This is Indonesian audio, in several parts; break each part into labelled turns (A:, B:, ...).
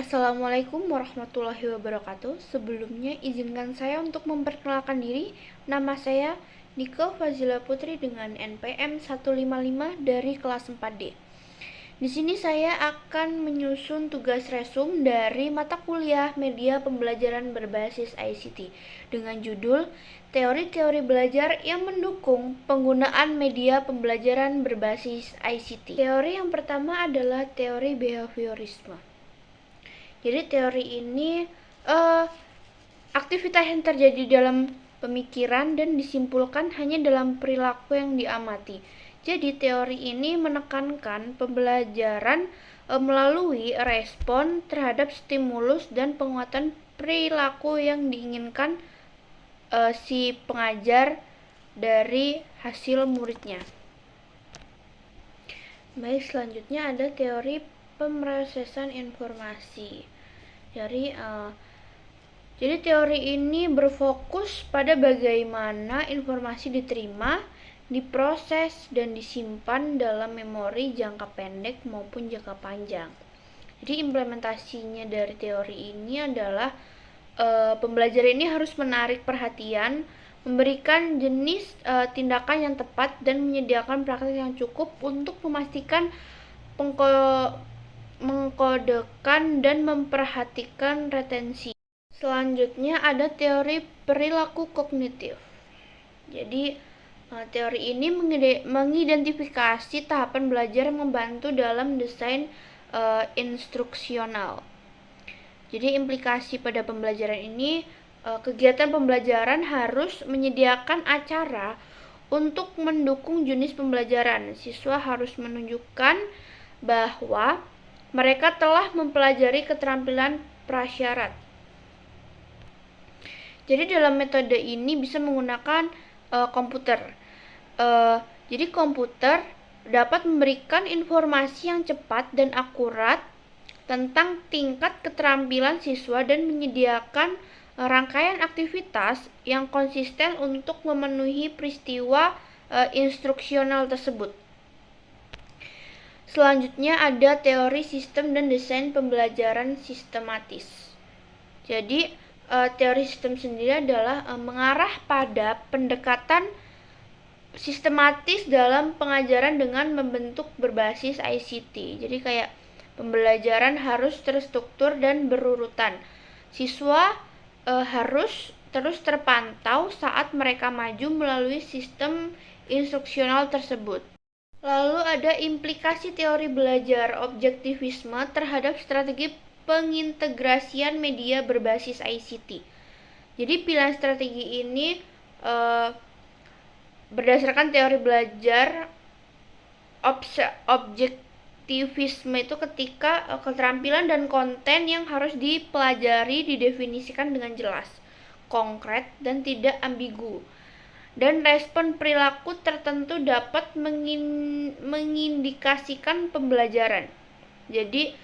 A: Assalamualaikum warahmatullahi wabarakatuh. Sebelumnya izinkan saya untuk memperkenalkan diri. Nama saya Nike Fazila Putri dengan NPM 155 dari kelas 4D. Di sini saya akan menyusun tugas resum dari mata kuliah Media Pembelajaran Berbasis ICT dengan judul Teori-teori belajar yang mendukung penggunaan media pembelajaran berbasis ICT. Teori yang pertama adalah teori behaviorisme. Jadi teori ini aktivitas yang terjadi dalam pemikiran dan disimpulkan hanya dalam perilaku yang diamati. Jadi teori ini menekankan pembelajaran melalui respon terhadap stimulus dan penguatan perilaku yang diinginkan si pengajar dari hasil muridnya. Baik, selanjutnya ada teori pemrosesan informasi. Jadi teori ini berfokus pada bagaimana informasi diterima, diproses, dan disimpan dalam memori jangka pendek maupun jangka panjang. Jadi implementasinya dari teori ini adalah pembelajaran ini harus menarik perhatian, memberikan jenis tindakan yang tepat, dan menyediakan praktik yang cukup untuk memastikan mengkodekan dan memperhatikan retensi. Selanjutnya ada teori perilaku kognitif. Jadi teori ini mengidentifikasi tahapan belajar yang membantu dalam desain instruksional. Jadi implikasi pada pembelajaran ini, kegiatan pembelajaran harus menyediakan acara untuk mendukung jenis pembelajaran. Siswa harus menunjukkan bahwa mereka telah mempelajari keterampilan prasyarat. Jadi dalam metode ini bisa menggunakan komputer. Jadi komputer dapat memberikan informasi yang cepat dan akurat tentang tingkat keterampilan siswa dan menyediakan rangkaian aktivitas yang konsisten untuk memenuhi peristiwa instruksional tersebut. Selanjutnya ada teori sistem dan desain pembelajaran sistematis. Jadi teori sistem sendiri adalah mengarah pada pendekatan sistematis dalam pengajaran dengan membentuk berbasis ICT. Jadi kayak pembelajaran harus terstruktur dan berurutan. Siswa harus terus terpantau saat mereka maju melalui sistem instruksional tersebut. Lalu ada implikasi teori belajar objektivisme terhadap strategi pengintegrasian media berbasis ICT. Jadi pilihan strategi ini berdasarkan teori belajar objektivisme itu ketika keterampilan dan konten yang harus dipelajari didefinisikan dengan jelas, konkret, dan tidak ambigu. Dan respon perilaku tertentu dapat mengindikasikan pembelajaran. Jadi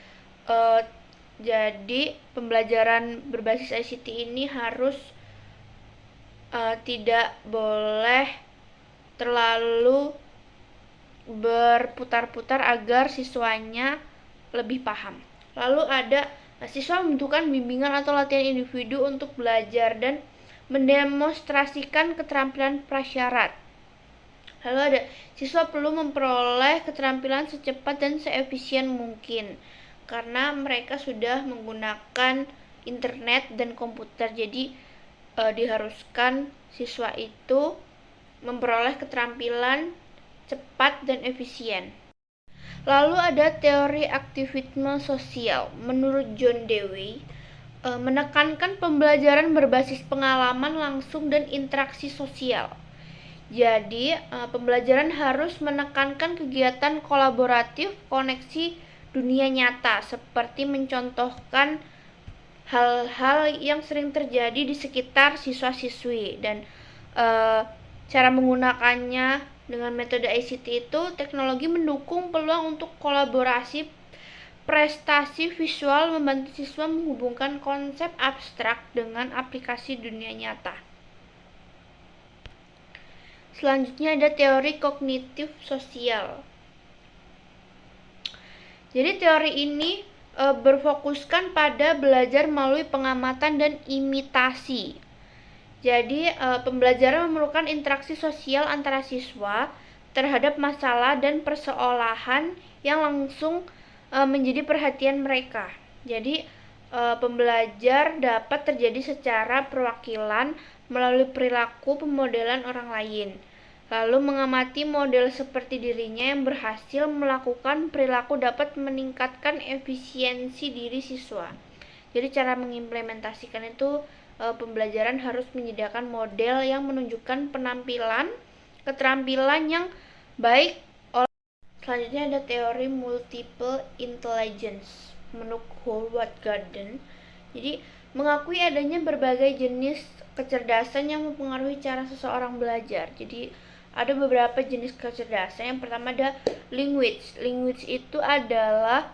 A: pembelajaran berbasis ICT ini harus tidak boleh terlalu berputar-putar agar siswanya lebih paham. Lalu ada siswa membutuhkan bimbingan atau latihan individu untuk belajar dan mendemonstrasikan keterampilan prasyarat. Lalu ada siswa perlu memperoleh keterampilan secepat dan seefisien mungkin karena mereka sudah menggunakan internet dan komputer. Jadi diharuskan siswa itu memperoleh keterampilan cepat dan efisien. Lalu ada teori aktivisme sosial. Menurut John Dewey, menekankan pembelajaran berbasis pengalaman langsung dan interaksi sosial. Jadi, pembelajaran harus menekankan kegiatan kolaboratif, koneksi dunia nyata, seperti mencontohkan hal-hal yang sering terjadi di sekitar siswa-siswi. Dan cara menggunakannya dengan metode ICT itu, teknologi mendukung peluang untuk kolaborasi, prestasi visual membantu siswa menghubungkan konsep abstrak dengan aplikasi dunia nyata. Selanjutnya ada teori kognitif sosial. Jadi teori ini berfokuskan pada belajar melalui pengamatan dan imitasi. Jadi, pembelajaran memerlukan interaksi sosial antara siswa terhadap masalah dan perseolahan yang langsung menjadi perhatian mereka. Jadi, pembelajar dapat terjadi secara perwakilan melalui perilaku pemodelan orang lain. Lalu mengamati model seperti dirinya yang berhasil melakukan perilaku dapat meningkatkan efisiensi diri siswa. Jadi cara mengimplementasikan itu pembelajaran harus menyediakan model yang menunjukkan keterampilan yang baik. Selanjutnya ada teori multiple intelligence menurut Howard Gardner. Jadi mengakui adanya berbagai jenis kecerdasan yang mempengaruhi cara seseorang belajar. Jadi ada beberapa jenis kecerdasan. Yang pertama ada language. Language itu adalah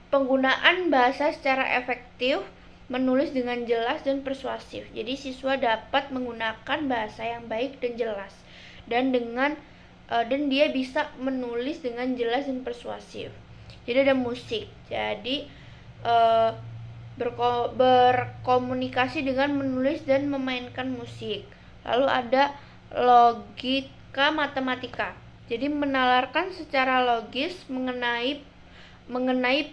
A: penggunaan bahasa secara efektif, menulis dengan jelas dan persuasif. Jadi siswa dapat menggunakan bahasa yang baik dan jelas, dan dia bisa menulis dengan jelas dan persuasif. Jadi ada musik. Jadi berkomunikasi dengan menulis dan memainkan musik. Lalu ada logika matematika. Jadi menalarkan secara logis mengenai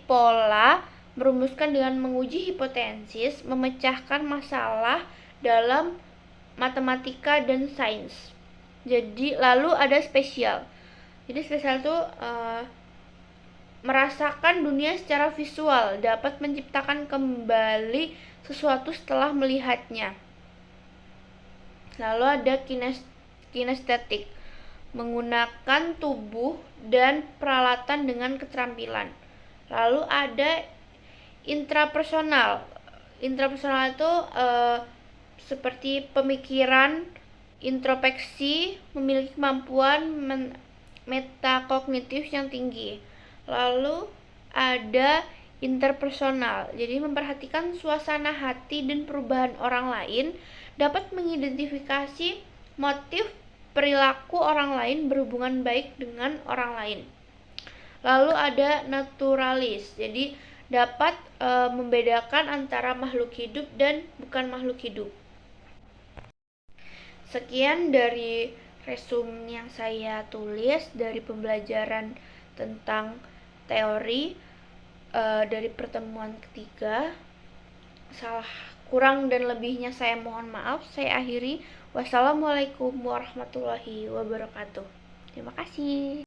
A: pola, merumuskan dengan menguji hipotesis, memecahkan masalah dalam matematika dan sains. Jadi lalu ada spesial. Jadi spesial itu merasakan dunia secara visual, dapat menciptakan kembali sesuatu setelah melihatnya. Lalu ada kinestetik, menggunakan tubuh dan peralatan dengan keterampilan. Lalu ada intrapersonal. Intrapersonal itu seperti pemikiran, introspeksi, memiliki kemampuan metakognitif yang tinggi. Lalu ada interpersonal, jadi memperhatikan suasana hati dan perubahan orang lain, dapat mengidentifikasi motif perilaku orang lain, berhubungan baik dengan orang lain. Lalu ada naturalis, jadi dapat membedakan antara makhluk hidup dan bukan makhluk hidup. Sekian dari resume yang saya tulis dari pembelajaran tentang teori dari pertemuan ketiga. Salah kurang dan lebihnya saya mohon maaf. Saya akhiri. Wassalamualaikum warahmatullahi wabarakatuh. Terima kasih.